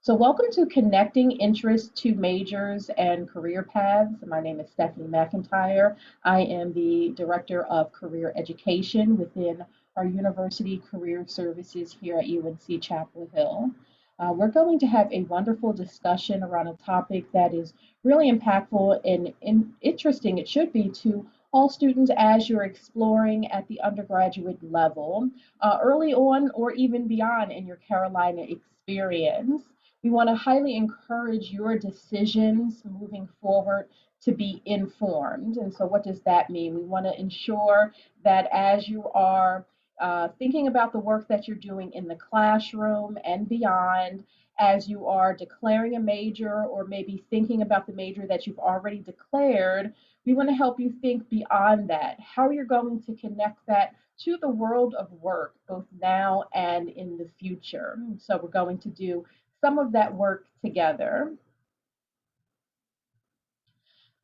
So, welcome to Connecting Interests to Majors and Career Paths. My name is Stephanie McIntyre. I am the Director of Career Education within our University Career Services here at UNC Chapel Hill. We're going to have a wonderful discussion around a topic that is really impactful and interesting, it should be, to all students as you're exploring at the undergraduate level, early on or even beyond in your Carolina experience. We want to highly encourage your decisions moving forward to be informed. And so, what does that mean? We want to ensure that as you are thinking about the work that you're doing in the classroom and beyond, as you are declaring a major or maybe thinking about the major that you've already declared, we want to help you think beyond that, how you're going to connect that to the world of work, both now and in the future. So, we're going to do some of that work together.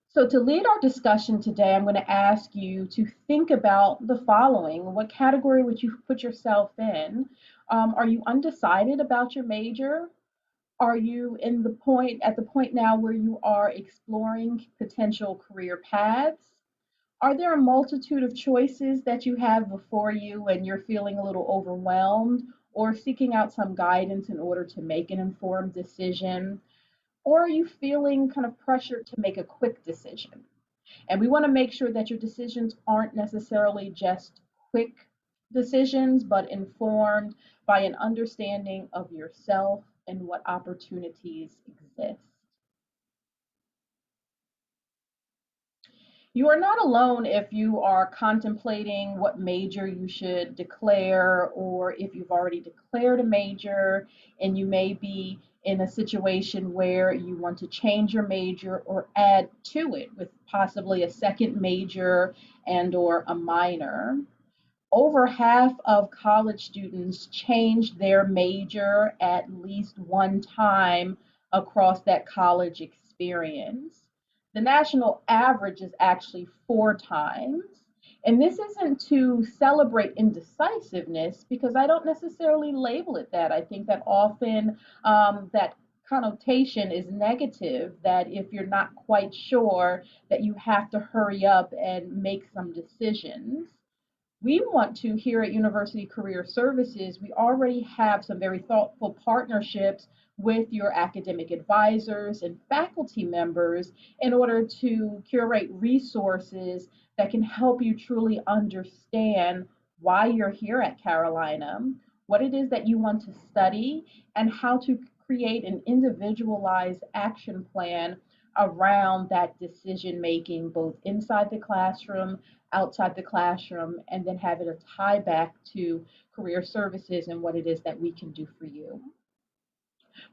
So, to lead our discussion today, I'm going to ask you to think about the following. What category would you put yourself in? Are you undecided about your major? Are you at the point now where you are exploring potential career paths? Are there a multitude of choices that you have before you and you're feeling a little overwhelmed or seeking out some guidance in order to make an informed decision? Or are you feeling kind of pressured to make a quick decision? And we want to make sure that your decisions aren't necessarily just quick decisions, but informed by an understanding of yourself and what opportunities exist. You are not alone if you are contemplating what major you should declare, or if you've already declared a major and you may be in a situation where you want to change your major or add to it with possibly a second major and or a minor. Over half of college students change their major at least one time across that college experience. The national average is actually four times. And this isn't to celebrate indecisiveness because I don't necessarily label it that. I think that often that connotation is negative, that if you're not quite sure, that you have to hurry up and make some decisions. We want to, here at University Career Services, we already have some very thoughtful partnerships with your academic advisors and faculty members in order to curate resources that can help you truly understand why you're here at Carolina, what it is that you want to study, and how to create an individualized action plan around that decision making, both inside the classroom, outside the classroom, and then have it a tie back to career services and what it is that we can do for you.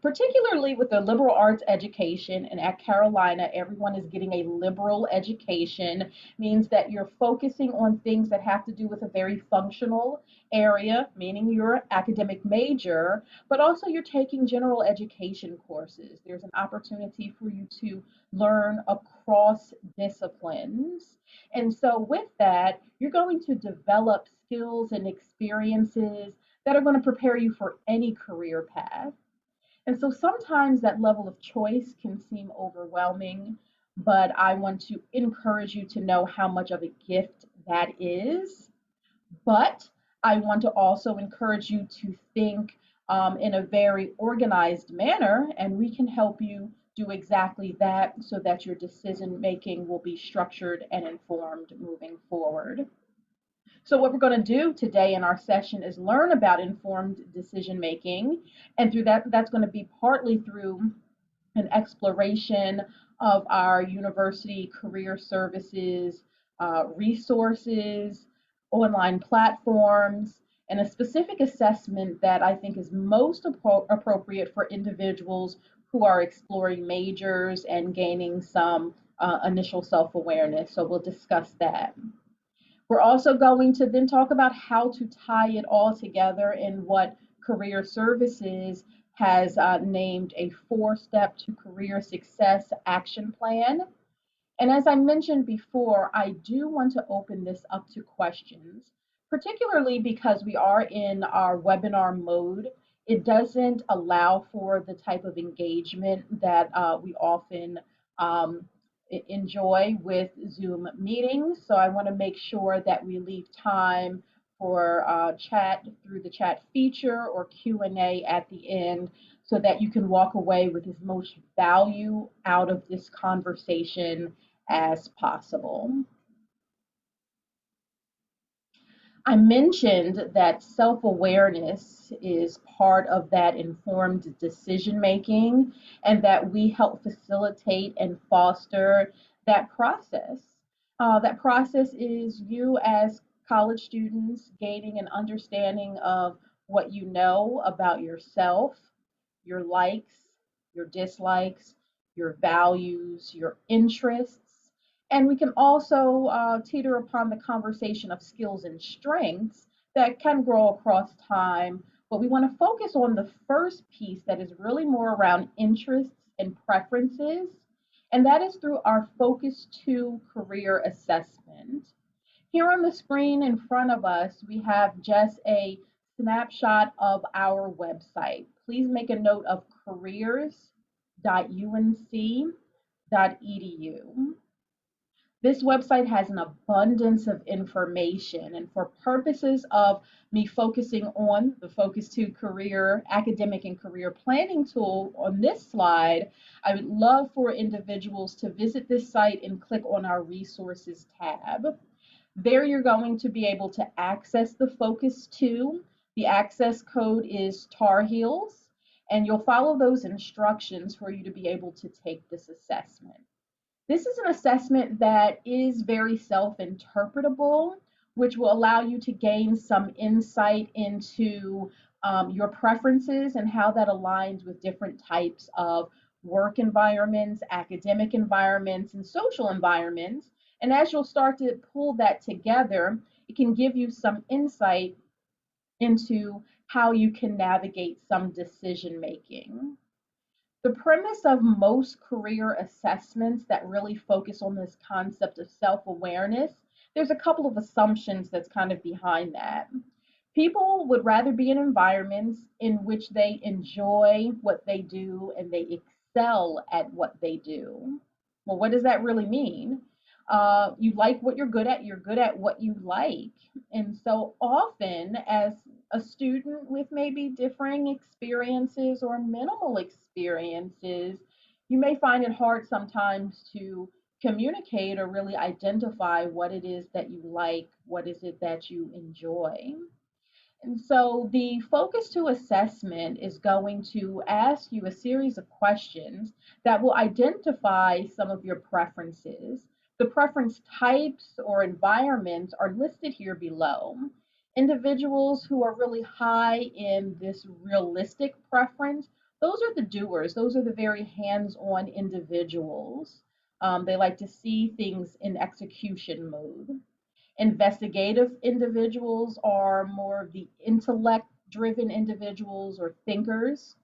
Particularly with the liberal arts education, and at Carolina, everyone is getting a liberal education, means that you're focusing on things that have to do with a very functional area, meaning your academic major, but also you're taking general education courses. There's an opportunity for you to learn across disciplines. And so, with that, you're going to develop skills and experiences that are going to prepare you for any career path. And so sometimes that level of choice can seem overwhelming, but I want to encourage you to know how much of a gift that is. But I want to also encourage you to think in a very organized manner, and we can help you do exactly that so that your decision making will be structured and informed moving forward. So, what we're going to do today in our session is learn about informed decision making. And through that, that's going to be partly through an exploration of our university career services resources, online platforms, and a specific assessment that I think is most appropriate for individuals who are exploring majors and gaining some initial self awareness. So, we'll discuss that. We're also going to then talk about how to tie it all together in what Career Services has named a four-step to career success action plan. And as I mentioned before, I do want to open this up to questions, particularly because we are in our webinar mode. It doesn't allow for the type of engagement that we often um, enjoy with Zoom meetings. So I want to make sure that we leave time for chat through the chat feature or Q&A at the end so that you can walk away with as much value out of this conversation as possible. I mentioned that self awareness is part of that informed decision making and that we help facilitate and foster that process. That process is you, as college students, gaining an understanding of what you know about yourself, your likes, your dislikes, your values, your interests. And we can also teeter upon the conversation of skills and strengths that can grow across time. But we want to focus on the first piece that is really more around interests and preferences. And that is through our Focus 2 career assessment. Here on the screen in front of us, we have just a snapshot of our website. Please make a note of careers.unc.edu. This website has an abundance of information, and for purposes of me focusing on the Focus 2 career, academic and career planning tool on this slide, I would love for individuals to visit this site and click on our resources tab. There you're going to be able to access the Focus 2. The access code is Tar Heels, and you'll follow those instructions for you to be able to take this assessment. This is an assessment that is very self-interpretable, which will allow you to gain some insight into your preferences and how that aligns with different types of work environments, academic environments, and social environments. And as you'll start to pull that together, it can give you some insight into how you can navigate some decision making. The premise of most career assessments that really focus on this concept of self awareness, there's a couple of assumptions that's kind of behind that. People would rather be in environments in which they enjoy what they do and they excel at what they do. Well, what does that really mean? You like what you're good at what you like. And so often, as a student with maybe differing experiences or minimal experiences, you may find it hard sometimes to communicate or really identify what it is that you like, what is it that you enjoy. And so the Focus 2 assessment is going to ask you a series of questions that will identify some of your preferences. The preference types or environments are listed here below. Individuals who are really high in this realistic preference, those are the doers, those are the very hands on individuals. They like to see things in execution mode. Investigative individuals are more of the intellect driven individuals or thinkers.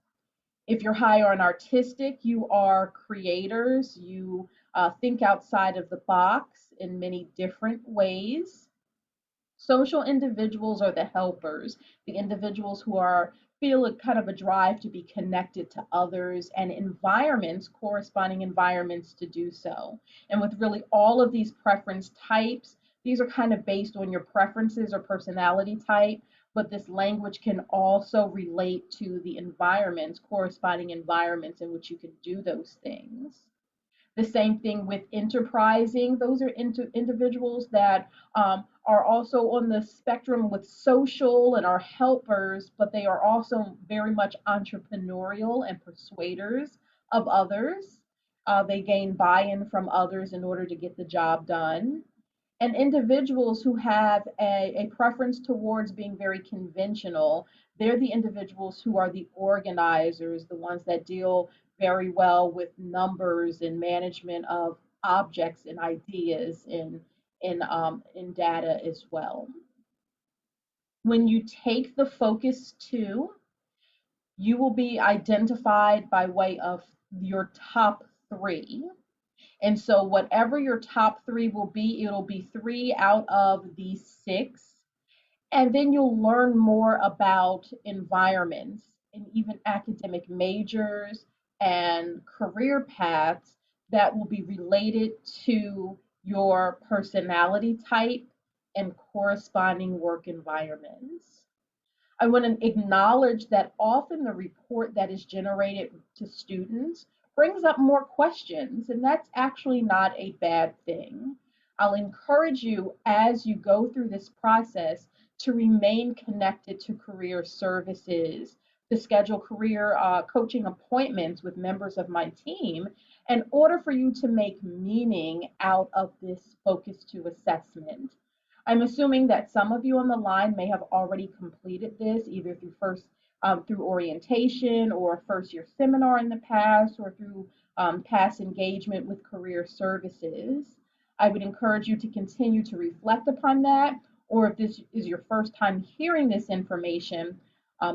If you're higher on artistic, you are creators. You think outside of the box in many different ways. Social individuals are the helpers, the individuals who are feel a kind of a drive to be connected to others and environments, corresponding environments to do so. And with really all of these preference types, these are kind of based on your preferences or personality type, but this language can also relate to the environments, corresponding environments in which you can do those things. The same thing with enterprising. Those are individuals that are also on the spectrum with social and are helpers, but they are also very much entrepreneurial and persuaders of others. They gain buy in from others in order to get the job done. And individuals who have a preference towards being very conventional, they're the individuals who are the organizers, the ones that deal very well with numbers and management of objects and ideas in data as well. When you take the Focus 2, you will be identified by way of your top 3. And so whatever your top 3 will be, it'll be 3 out of the 6. And then you'll learn more about environments. and even academic majors and career paths that will be related to your personality type and corresponding work environments. I want to acknowledge that often the report that is generated to students brings up more questions, and that's actually not a bad thing. I'll encourage you as you go through this process to remain connected to career services, to schedule career coaching appointments with members of my team in order for you to make meaning out of this focus to assessment. I'm assuming that some of you on the line may have already completed this either through orientation or a first year seminar in the past or through past engagement with career services. I would encourage you to continue to reflect upon that, or if this is your first time hearing this information,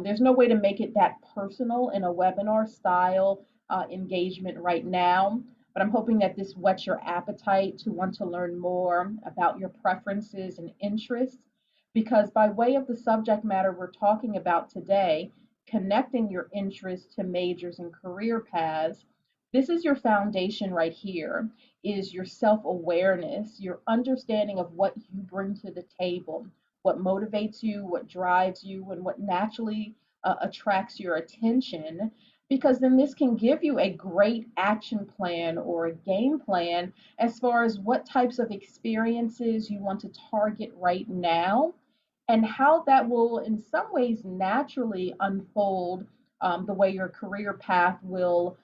there's no way to make it that personal in a webinar style engagement right now, but I'm hoping that this whets your appetite to want to learn more about your preferences and interests. Because by way of the subject matter we're talking about today, connecting your interests to majors and career paths, this is your foundation right here, is your self-awareness, your understanding of what you bring to the table, what motivates you, what drives you, and what naturally attracts your attention, because then this can give you a great action plan or a game plan as far as what types of experiences you want to target right now and how that will, in some ways, naturally unfold the way your career path will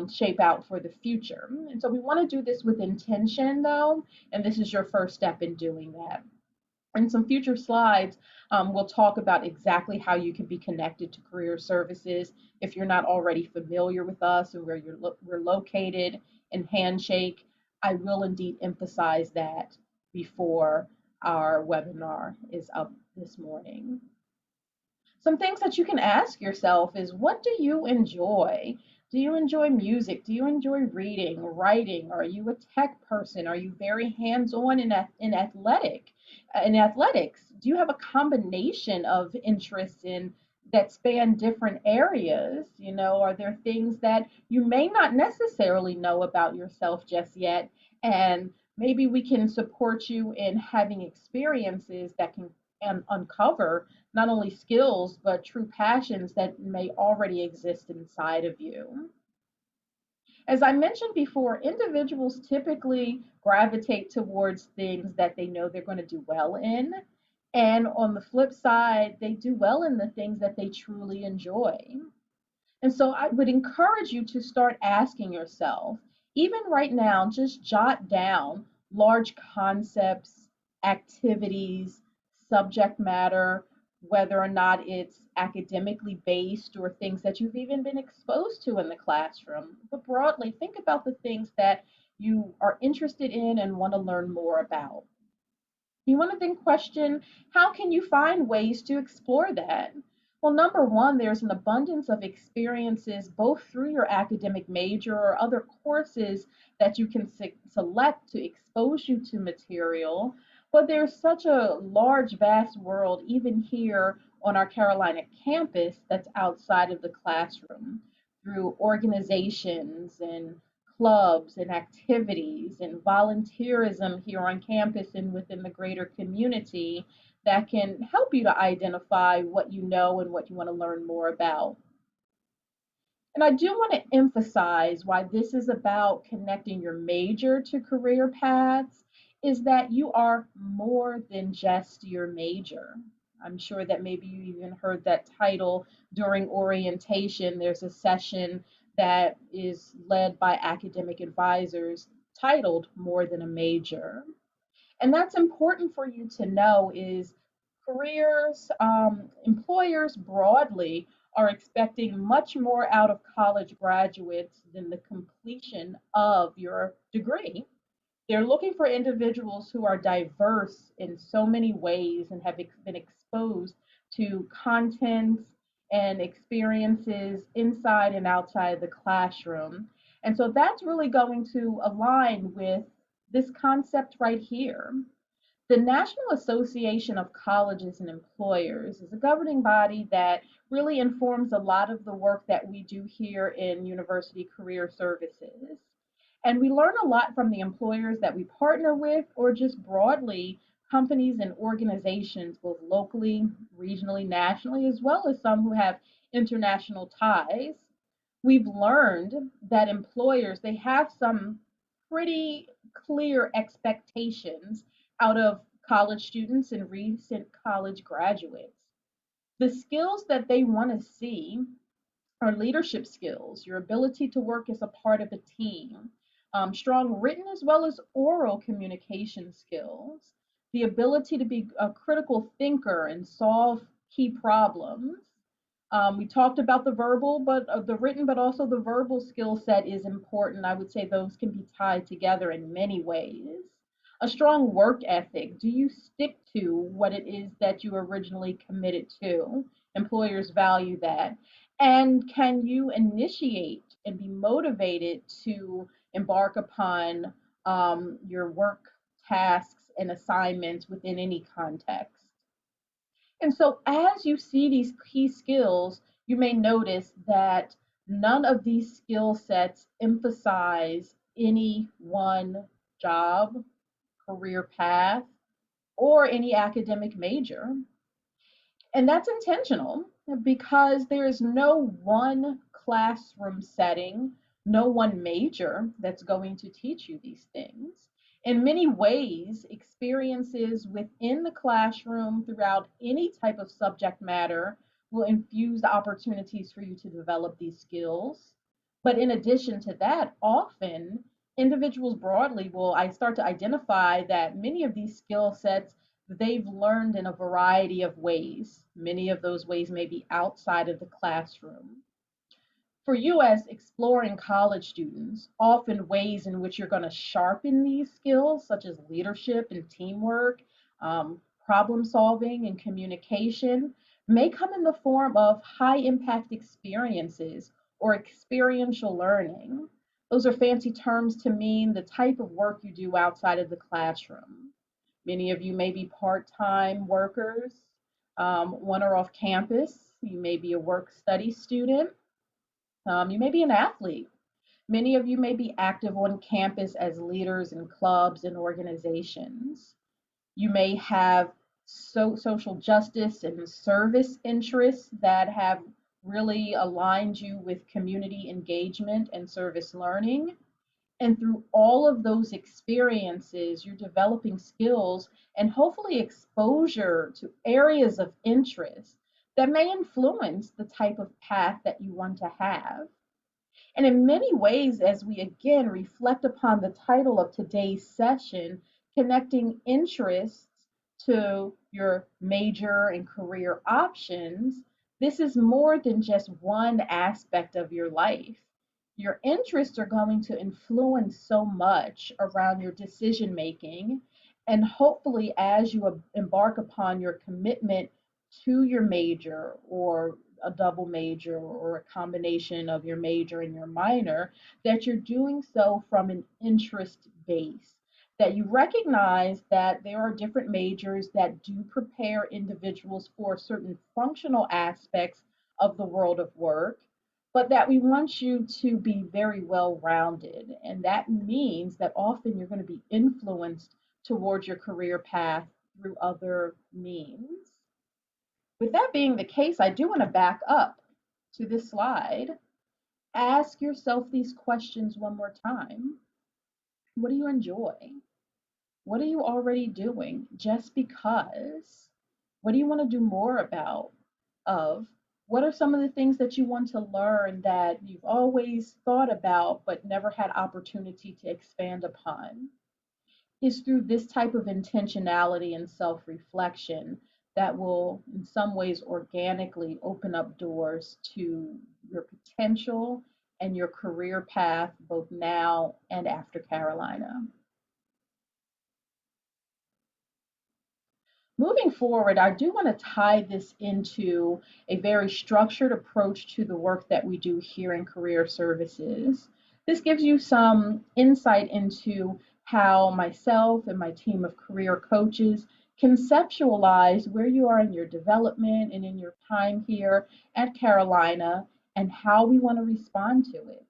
shape out for the future. And so we want to do this with intention, though, and this is your first step in doing that. In some future slides, we'll talk about exactly how you can be connected to career services if you're not already familiar with us and where we're located in Handshake. I will indeed emphasize that before our webinar is up this morning. Some things that you can ask yourself is, what do you enjoy? Do you enjoy music? Do you enjoy reading, writing? Are you a tech person? Are you very hands-on in athletics? Do you have a combination of interests in that span different areas? You know, are there things that you may not necessarily know about yourself just yet? And maybe we can support you in having experiences that can uncover not only skills but true passions that may already exist inside of you. As I mentioned before, individuals typically gravitate towards things that they know they're going to do well in. And on the flip side, they do well in the things that they truly enjoy. And so I would encourage you to start asking yourself, even right now, just jot down large concepts, activities, subject matter, whether or not it's academically based or things that you've even been exposed to in the classroom. But broadly, think about the things that you are interested in and want to learn more about. You want to then question, how can you find ways to explore that? Well, number one, there's an abundance of experiences both through your academic major or other courses that you can select to expose you to material. But there's such a large, vast world, even here on our Carolina campus, that's outside of the classroom through organizations and clubs and activities and volunteerism here on campus and within the greater community that can help you to identify what you know and what you want to learn more about. And I do want to emphasize why this is about connecting your major to career paths is that you are more than just your major. I'm sure that maybe you even heard that title during orientation. There's a session that is led by academic advisors titled More Than a Major. And that's important for you to know is employers broadly are expecting much more out of college graduates than the completion of your degree. They're looking for individuals who are diverse in so many ways and have been exposed to content and experiences inside and outside the classroom. And so that's really going to align with this concept right here. The National Association of Colleges and Employers is a governing body that really informs a lot of the work that we do here in University Career Services. And we learn a lot from the employers that we partner with, or just broadly, companies and organizations, both locally, regionally, nationally, as well as some who have international ties. We've learned that employers, they have some pretty clear expectations out of college students and recent college graduates. The skills that they want to see are leadership skills, your ability to work as a part of a team, strong written as well as oral communication skills, the ability to be a critical thinker and solve key problems. We talked about the verbal, but the written, but also the verbal skill set is important. I would say those can be tied together in many ways. A strong work ethic. Do you stick to what it is that you originally committed to? Employers value that. And can you initiate and be motivated to embark upon your work tasks and assignments within any context? And so, as you see these key skills, you may notice that none of these skill sets emphasize any one job, career path, or any academic major. And that's intentional because there is no one classroom setting, no one major that's going to teach you these things. In many ways, experiences within the classroom throughout any type of subject matter will infuse the opportunities for you to develop these skills. But in addition to that, often individuals broadly will I start to identify that many of these skill sets they've learned in a variety of ways. Many of those ways may be outside of the classroom. For you, as exploring college students, often ways in which you're going to sharpen these skills, such as leadership and teamwork, problem solving, and communication, may come in the form of high impact experiences or experiential learning. Those are fancy terms to mean the type of work you do outside of the classroom. Many of you may be part time workers, one or off campus. You may be a work study student. You may be an athlete. Many of you may be active on campus as leaders in clubs and organizations. You may have social justice and service interests that have really aligned you with community engagement and service learning. And through all of those experiences, you're developing skills and hopefully exposure to areas of interest that may influence the type of path that you want to have. And in many ways, as we again reflect upon the title of today's session, connecting interests to your major and career options, this is more than just one aspect of your life. Your interests are going to influence so much around your decision making. And hopefully, as you embark upon your commitment to your major or a double major or a combination of your major and your minor, that you're doing so from an interest base. That you recognize that there are different majors that do prepare individuals for certain functional aspects of the world of work, but that we want you to be very well rounded. And that means that often you're going to be influenced towards your career path through other means. With that being the case, I do want to back up to this slide. Ask yourself these questions one more time. What do you enjoy? What are you already doing just because? What do you want to do more about? Of what are some of the things that you want to learn that you've always thought about but never had opportunity to expand upon? Is through this type of intentionality and self reflection that will, in some ways, organically open up doors to your potential and your career path, both now and after Carolina. Moving forward, I do want to tie this into a very structured approach to the work that we do here in career services. This gives you some insight into how myself and my team of career coaches conceptualize where you are in your development and in your time here at Carolina and how we want to respond to it.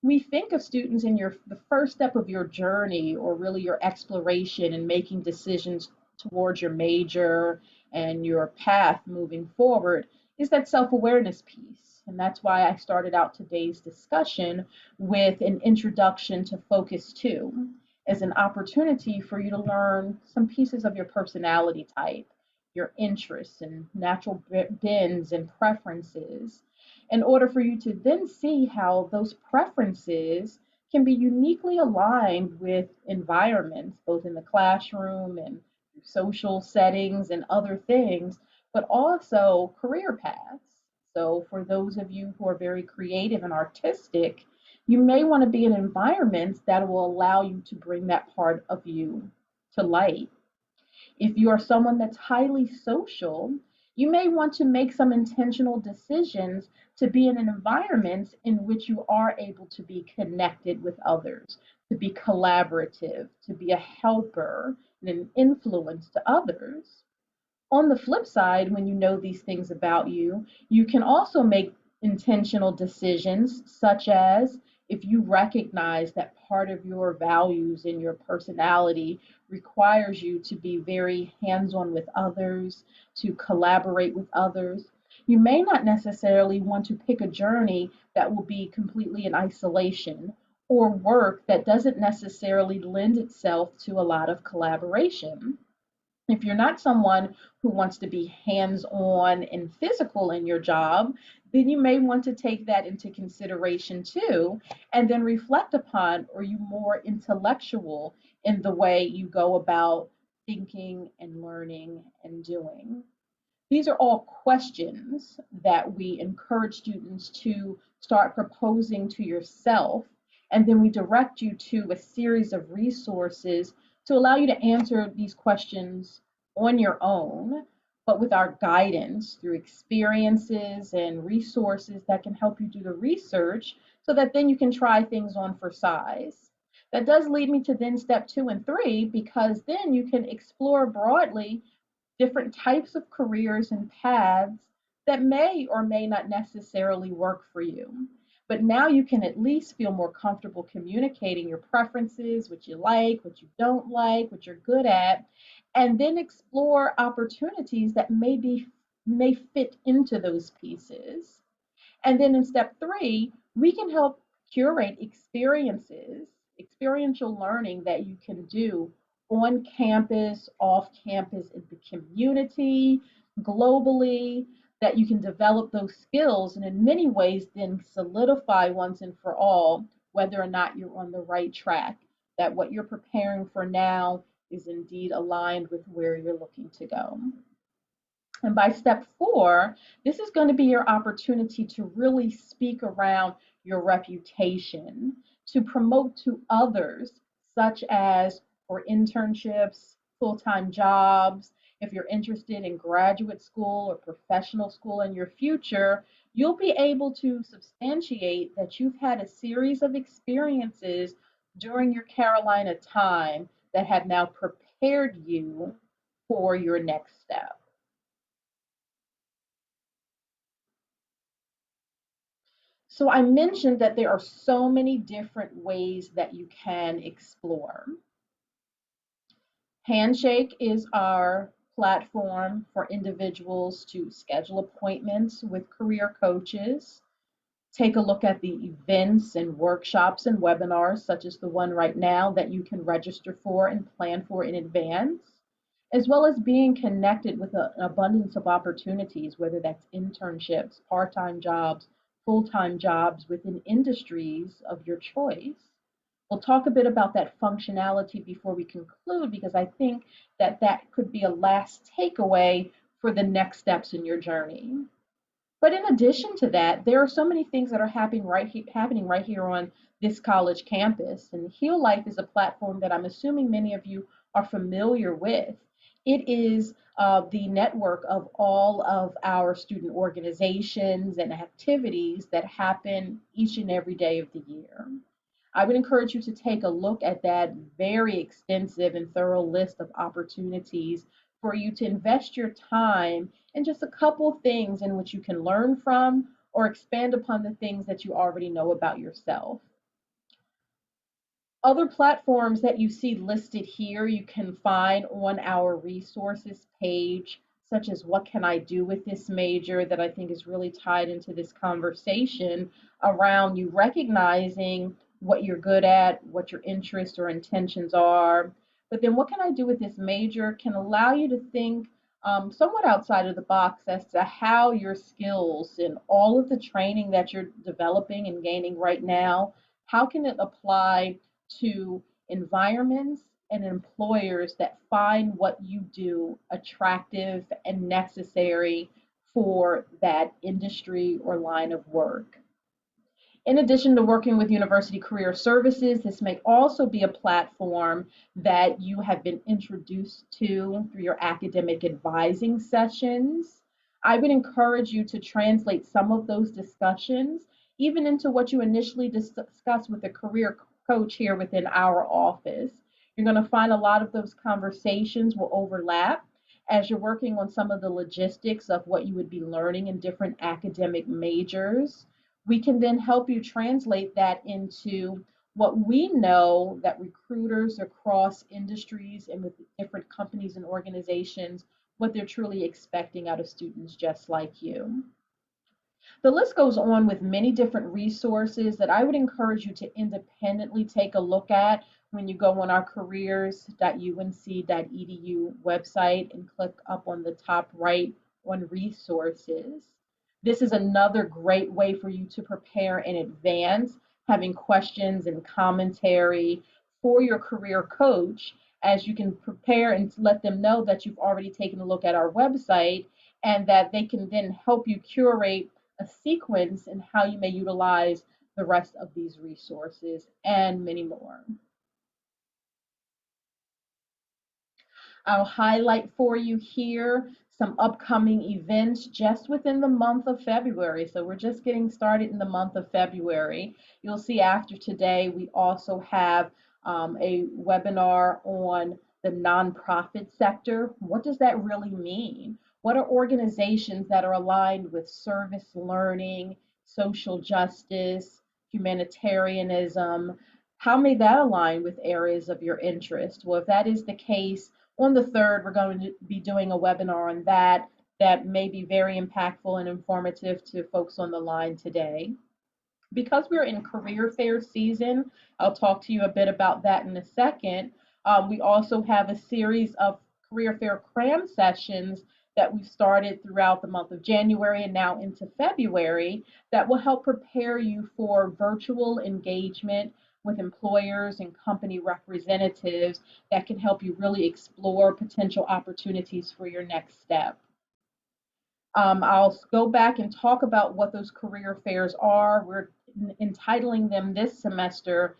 We think of students in your the first step of your journey, or really your exploration and making decisions towards your major and your path moving forward, is that self-awareness piece. And that's why I started out today's discussion with an introduction to Focus 2 as an opportunity for you to learn some pieces of your personality type, your interests and natural bends and preferences, in order for you to then see how those preferences can be uniquely aligned with environments, both in the classroom and social settings and other things, but also career paths. So, for those of you who are very creative and artistic, you may want to be in environments that will allow you to bring that part of you to light. If you are someone that's highly social, you may want to make some intentional decisions to be in an environment in which you are able to be connected with others, to be collaborative, to be a helper and an influence to others. On the flip side, when you know these things about you, you can also make intentional decisions, such as if you recognize that part of your values and your personality requires you to be very hands on with others, to collaborate with others. You may not necessarily want to pick a journey that will be completely in isolation, or work that doesn't necessarily lend itself to a lot of collaboration. If you're not someone who wants to be hands on and physical in your job, then you may want to take that into consideration too, and then reflect upon, are you more intellectual in the way you go about thinking and learning and doing? These are all questions that we encourage students to start proposing to yourself, and then we direct you to a series of resources to allow you to answer these questions on your own, but with our guidance through experiences and resources that can help you do the research so that then you can try things on for size. That does lead me to then step 2 and 3, because then you can explore broadly different types of careers and paths that may or may not necessarily work for you. But now you can at least feel more comfortable communicating your preferences, what you like, what you don't like, what you're good at, and then explore opportunities that may fit into those pieces. And then in step 3, we can help curate experiences, experiential learning that you can do on campus, off campus, in the community, globally, that you can develop those skills and in many ways then solidify once and for all whether or not you're on the right track, that what you're preparing for now is indeed aligned with where you're looking to go. And by step 4, this is going to be your opportunity to really speak around your reputation, to promote to others, such as for internships, full time jobs. If you're interested in graduate school or professional school in your future, you'll be able to substantiate that you've had a series of experiences during your Carolina time that have now prepared you for your next step. So I mentioned that there are so many different ways that you can explore. Handshake is our platform for individuals to schedule appointments with career coaches, take a look at the events and workshops and webinars, such as the one right now that you can register for and plan for in advance, as well as being connected with an abundance of opportunities, whether that's internships, part time jobs, full time jobs within industries of your choice. We'll talk a bit about that functionality before we conclude, because I think that that could be a last takeaway for the next steps in your journey. But in addition to that, there are so many things that are happening right here on this college campus. And Heal Life is a platform that I'm assuming many of you are familiar with. It is the network of all of our student organizations and activities that happen each and every day of the year. I would encourage you to take a look at that very extensive and thorough list of opportunities for you to invest your time in just a couple things in which you can learn from or expand upon the things that you already know about yourself. Other platforms that you see listed here, you can find on our resources page, such as what can I do with this major, that I think is really tied into this conversation around you recognizing what you're good at, what your interests or intentions are. But then what can I do with this major can allow you to think somewhat outside of the box as to how your skills and all of the training that you're developing and gaining right now, how can it apply to environments and employers that find what you do attractive and necessary for that industry or line of work. In addition to working with University Career Services, this may also be a platform that you have been introduced to through your academic advising sessions. I would encourage you to translate some of those discussions even into what you initially discuss with a career coach here within our office. You're going to find a lot of those conversations will overlap as you're working on some of the logistics of what you would be learning in different academic majors. We can then help you translate that into what we know that recruiters across industries and with different companies and organizations, what they're truly expecting out of students just like you. The list goes on with many different resources that I would encourage you to independently take a look at when you go on our careers.unc.edu website and click up on the top right on resources. This is another great way for you to prepare in advance, having questions and commentary for your career coach, as you can prepare and let them know that you've already taken a look at our website and that they can then help you curate a sequence in how you may utilize the rest of these resources and many more. I'll highlight for you here some upcoming events just within the month of February. So we're just getting started in the month of February. You'll see after today, we also have a webinar on the nonprofit sector. What does that really mean? What are organizations that are aligned with service learning, social justice, humanitarianism? How may that align with areas of your interest? Well, if that is the case, on the 3rd, we're going to be doing a webinar on that that may be very impactful and informative to folks on the line today. Because we're in career fair season, I'll talk to you a bit about that in a second. We also have a series of career fair cram sessions that we've started throughout the month of January and now into February that will help prepare you for virtual engagement with employers and company representatives that can help you really explore potential opportunities for your next step. I'll go back and talk about what those career fairs are. We're entitling them this semester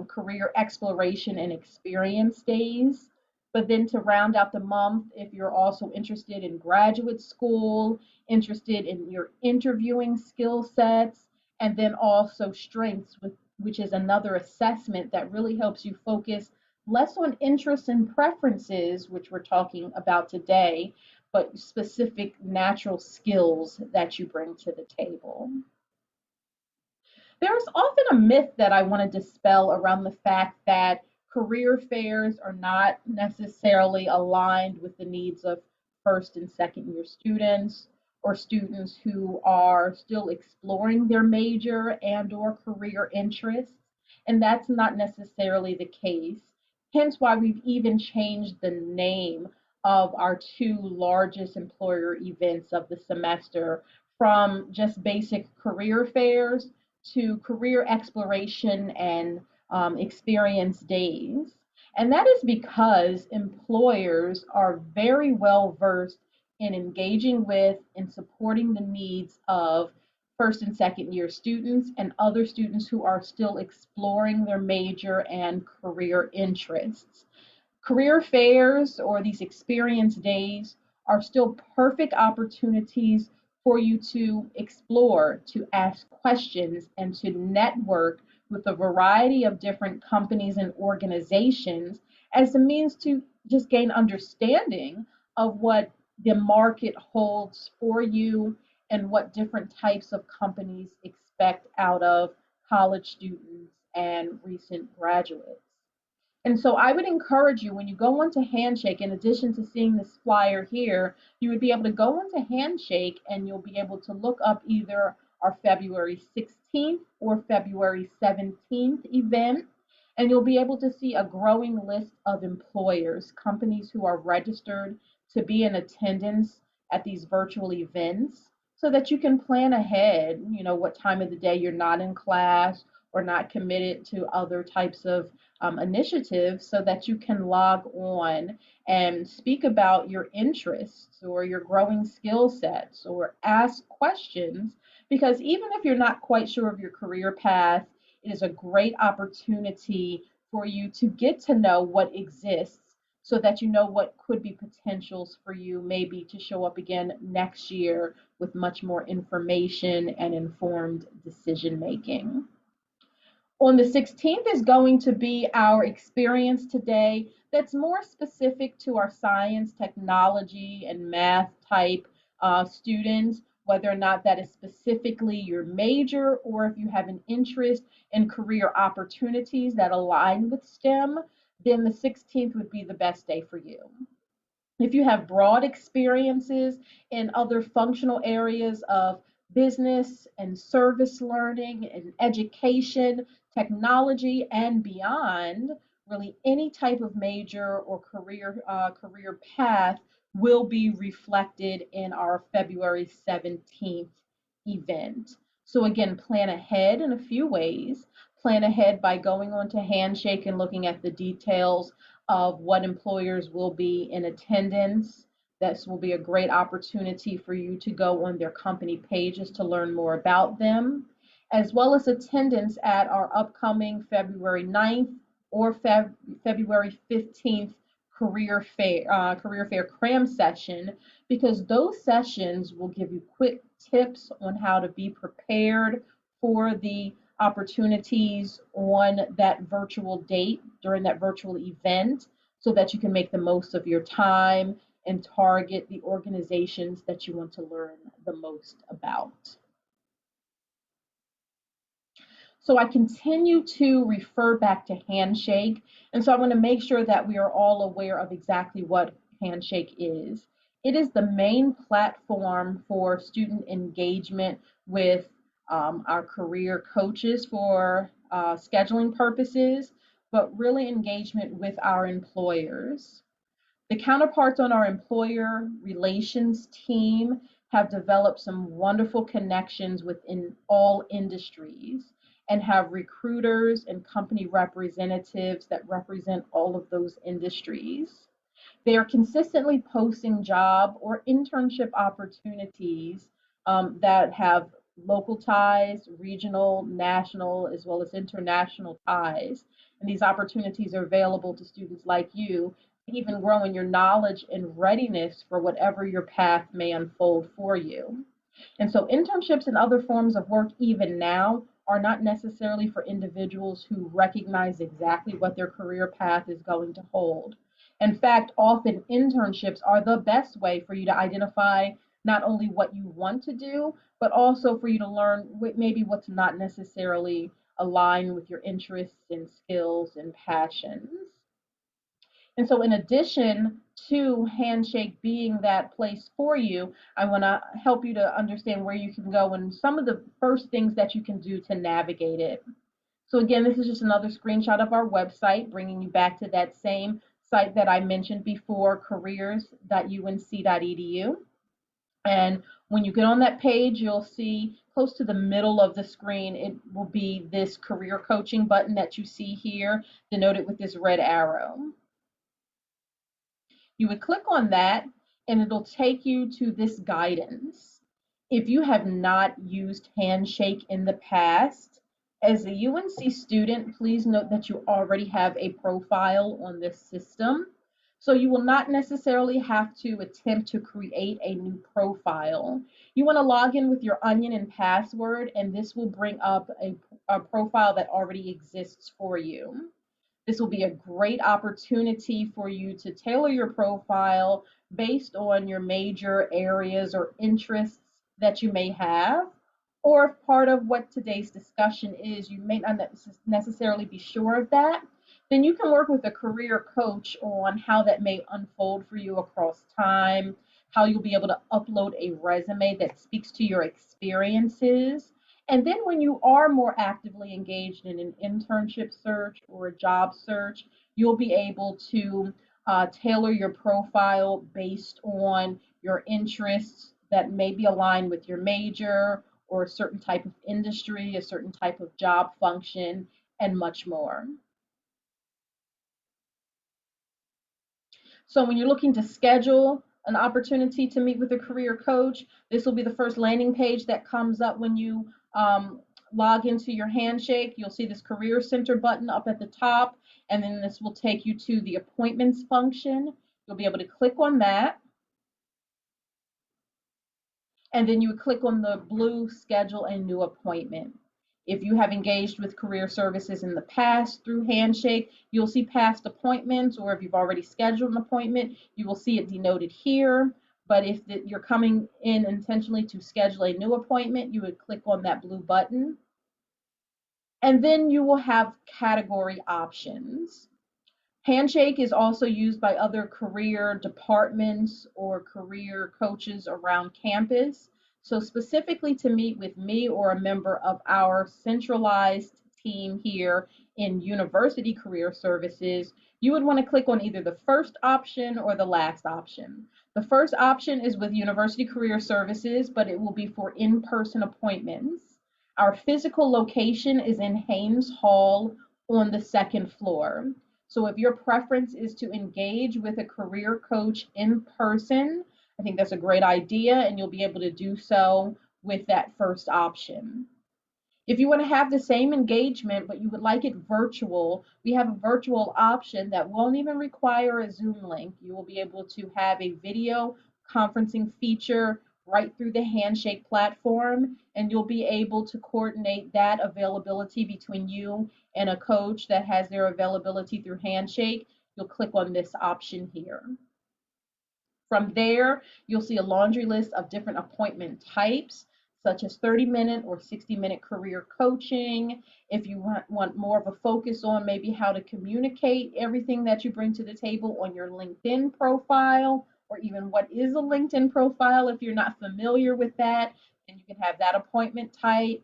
Career Exploration and Experience Days. But then to round out the month, if you're also interested in graduate school, interested in your interviewing skill sets, and then also strengths, which is another assessment that really helps you focus less on interests and preferences, which we're talking about today, but specific natural skills that you bring to the table. There's often a myth that I want to dispel around the fact that career fairs are not necessarily aligned with the needs of first and second year students or students who are still exploring their major and or career interests, and that's not necessarily the case. Hence why we've even changed the name of our 2 largest employer events of the semester from just basic career fairs to career exploration and experience days. And that is because employers are very well versed in engaging with and supporting the needs of first and second year students and other students who are still exploring their major and career interests. Career fairs or these experience days are still perfect opportunities for you to explore, to ask questions, and to network with a variety of different companies and organizations as a means to just gain understanding of what the market holds for you and what different types of companies expect out of college students and recent graduates. And so I would encourage you when you go onto Handshake, in addition to seeing this flyer here, you would be able to go onto Handshake and you'll be able to look up either our February 16th or February 17th event. And you'll be able to see a growing list of employers, companies who are registered to be in attendance at these virtual events so that you can plan ahead, what time of the day you're not in class or not committed to other types of initiatives so that you can log on and speak about your interests or your growing skill sets or ask questions. Because even if you're not quite sure of your career path, it is a great opportunity for you to get to know what exists so that you know what could be potentials for you maybe to show up again next year with much more information and informed decision making. On the 16th is going to be our experience today that's more specific to our science, technology, and math type students, whether or not that is specifically your major or if you have an interest in career opportunities that align with STEM, then the 16th would be the best day for you. If you have broad experiences in other functional areas of business and service learning and education, technology, and beyond, really any type of major or career path will be reflected in our February 17th event. So again, plan ahead in a few ways. Plan ahead by going on to Handshake and looking at the details of what employers will be in attendance. This will be a great opportunity for you to go on their company pages to learn more about them, as well as attendance at our upcoming February 9th or February 15th career fair cram session, because those sessions will give you quick tips on how to be prepared for the opportunities on that virtual date during that virtual event so that you can make the most of your time and target the organizations that you want to learn the most about. So I continue to refer back to Handshake, and so I want to make sure that we are all aware of exactly what Handshake is. It is the main platform for student engagement with our career coaches for scheduling purposes, but really engagement with our employers. The counterparts on our employer relations team have developed some wonderful connections within all industries and have recruiters and company representatives that represent all of those industries. They are consistently posting job or internship opportunities that have local ties, regional, national, as well as international ties. And these opportunities are available to students like you to even grow in your knowledge and readiness for whatever your path may unfold for you. And so internships and other forms of work, even now, are not necessarily for individuals who recognize exactly what their career path is going to hold. In fact, often internships are the best way for you to identify not only what you want to do, but also for you to learn maybe what's not necessarily aligned with your interests and skills and passions. And so, in addition to Handshake being that place for you, I want to help you to understand where you can go and some of the first things that you can do to navigate it. So, again, this is just another screenshot of our website, bringing you back to that same site that I mentioned before, careers.unc.edu. And when you get on that page, you'll see close to the middle of the screen, it will be this career coaching button that you see here, denoted with this red arrow. You would click on that and it'll take you to this guidance. If you have not used Handshake in the past, as a UNC student, please note that you already have a profile on this system. So you will not necessarily have to attempt to create a new profile. You want to log in with your Onion and password, and this will bring up a a profile that already exists for you. This will be a great opportunity for you to tailor your profile based on your major areas or interests that you may have. Or if part of what today's discussion is, you may not necessarily be sure of that, then you can work with a career coach on how that may unfold for you across time, how you'll be able to upload a resume that speaks to your experiences, and then when you are more actively engaged in an internship search or a job search, you'll be able to tailor your profile based on your interests that may be aligned with your major or a certain type of industry, a certain type of job function, and much more. So when you're looking to schedule an opportunity to meet with a career coach, this will be the first landing page that comes up when you log into your Handshake. You'll see this Career Center button up at the top, and then this will take you to the appointments function. You'll be able to click on that, and then you would click on the blue Schedule a New Appointment. If you have engaged with career services in the past through Handshake, you'll see past appointments, or if you've already scheduled an appointment, you will see it denoted here. But if you're coming in intentionally to schedule a new appointment, you would click on that blue button. And then you will have category options. Handshake is also used by other career departments or career coaches around campus. So, specifically to meet with me or a member of our centralized team here in University Career Services, you would want to click on either the first option or the last option. The first option is with University Career Services, but it will be for in person appointments. Our physical location is in Haynes Hall on the second floor. So if your preference is to engage with a career coach in person, I think that's a great idea, and you'll be able to do so with that first option. If you want to have the same engagement, but you would like it virtual, we have a virtual option that won't even require a Zoom link. You will be able to have a video conferencing feature right through the Handshake platform, and you'll be able to coordinate that availability between you and a coach that has their availability through Handshake. You'll click on this option here. From there, you'll see a laundry list of different appointment types, such as 30-minute or 60-minute career coaching. If you want more of a focus on maybe how to communicate everything that you bring to the table on your LinkedIn profile, or even what is a LinkedIn profile, if you're not familiar with that, then you can have that appointment type.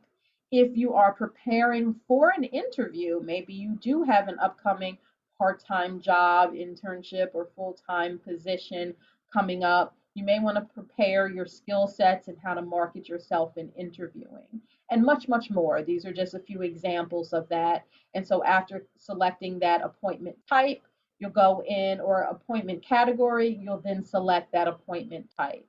If you are preparing for an interview, maybe you do have an upcoming part-time job, internship, or full-time position coming up, you may want to prepare your skill sets and how to market yourself in interviewing, and much, much more. These are just a few examples of that. And so after selecting that appointment type, you'll go in, or appointment category, you'll then select that appointment type.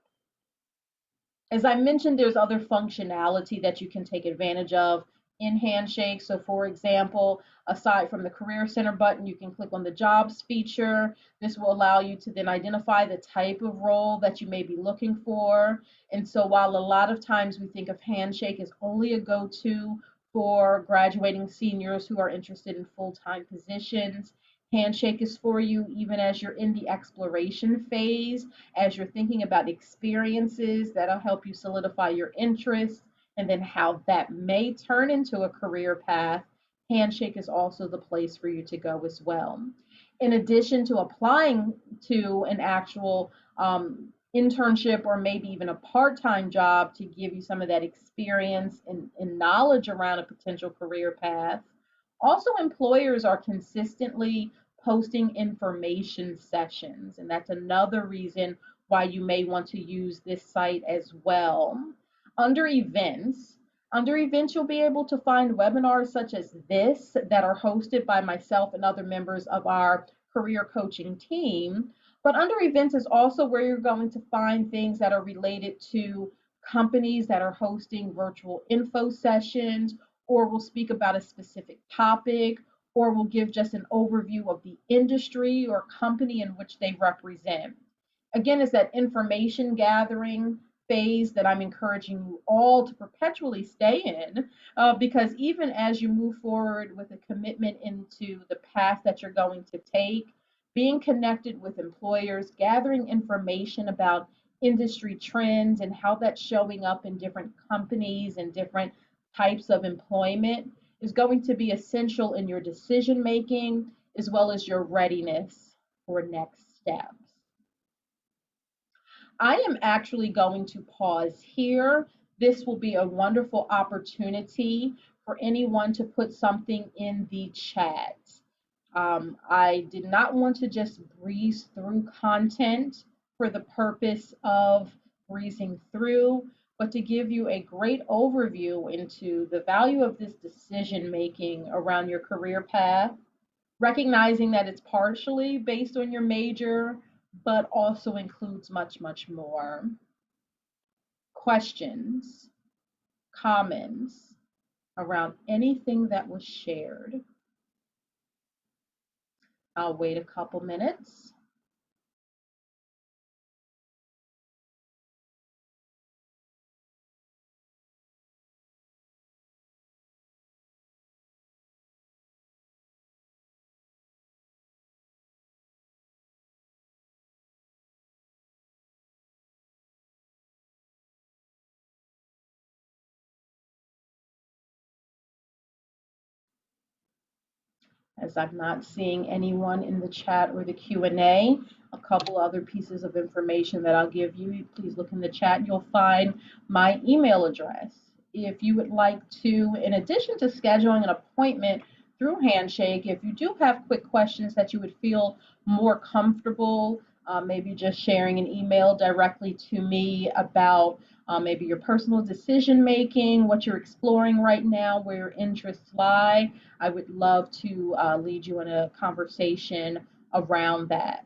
As I mentioned, there's other functionality that you can take advantage of in Handshake. So for example, aside from the Career Center button, you can click on the Jobs feature. This will allow you to then identify the type of role that you may be looking for. And so while a lot of times we think of Handshake as only a go-to for graduating seniors who are interested in full-time positions, Handshake is for you even as you're in the exploration phase, as you're thinking about experiences that'll help you solidify your interests, and then how that may turn into a career path. Handshake is also the place for you to go as well. In addition to applying to an actual internship or maybe even a part time job to give you some of that experience and knowledge around a potential career path, also employers are consistently posting information sessions, and that's another reason why you may want to use this site as well. Under events, under events, you'll be able to find webinars such as this that are hosted by myself and other members of our career coaching team. But under events is also where you're going to find things that are related to companies that are hosting virtual info sessions, or will speak about a specific topic, or will give just an overview of the industry or company in which they represent. Again, it's that information gathering phase that I'm encouraging you all to perpetually stay in, because even as you move forward with a commitment into the path that you're going to take, being connected with employers, gathering information about industry trends and how that's showing up in different companies and different types of employment is going to be essential in your decision making as well as your readiness for next steps. I am actually going to pause here. This will be a wonderful opportunity for anyone to put something in the chat. I did not want to just breeze through content for the purpose of breezing through, but to give you a great overview into the value of this decision making around your career path, recognizing that it's partially based on your major, but also includes much, much more. Questions, comments around anything that was shared. I'll wait a couple minutes. As I'm not seeing anyone in the chat or the Q&A, a couple other pieces of information that I'll give you. Please look in the chat and you'll find my email address. If you would like to, in addition to scheduling an appointment through Handshake, if you do have quick questions that you would feel more comfortable, maybe just sharing an email directly to me about maybe your personal decision making, what you're exploring right now, where your interests lie, I would love to lead you in a conversation around that.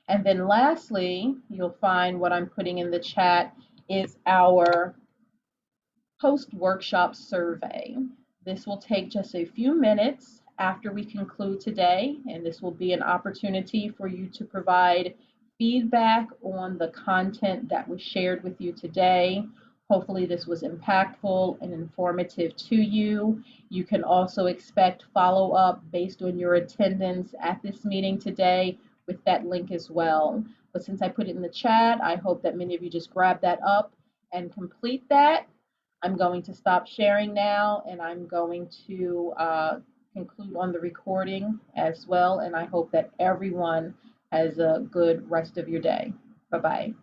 And then lastly, you'll find what I'm putting in the chat is our post-workshop survey. This will take just a few minutes after we conclude today, and this will be an opportunity for you to provide feedback on the content that was shared with you today. Hopefully this was impactful and informative to you. You can also expect follow-up based on your attendance at this meeting today with that link as well. But since I put it in the chat, I hope that many of you just grab that up and complete that. I'm going to stop sharing now, and I'm going to conclude on the recording as well. And I hope that everyone has a good rest of your day. Bye-bye.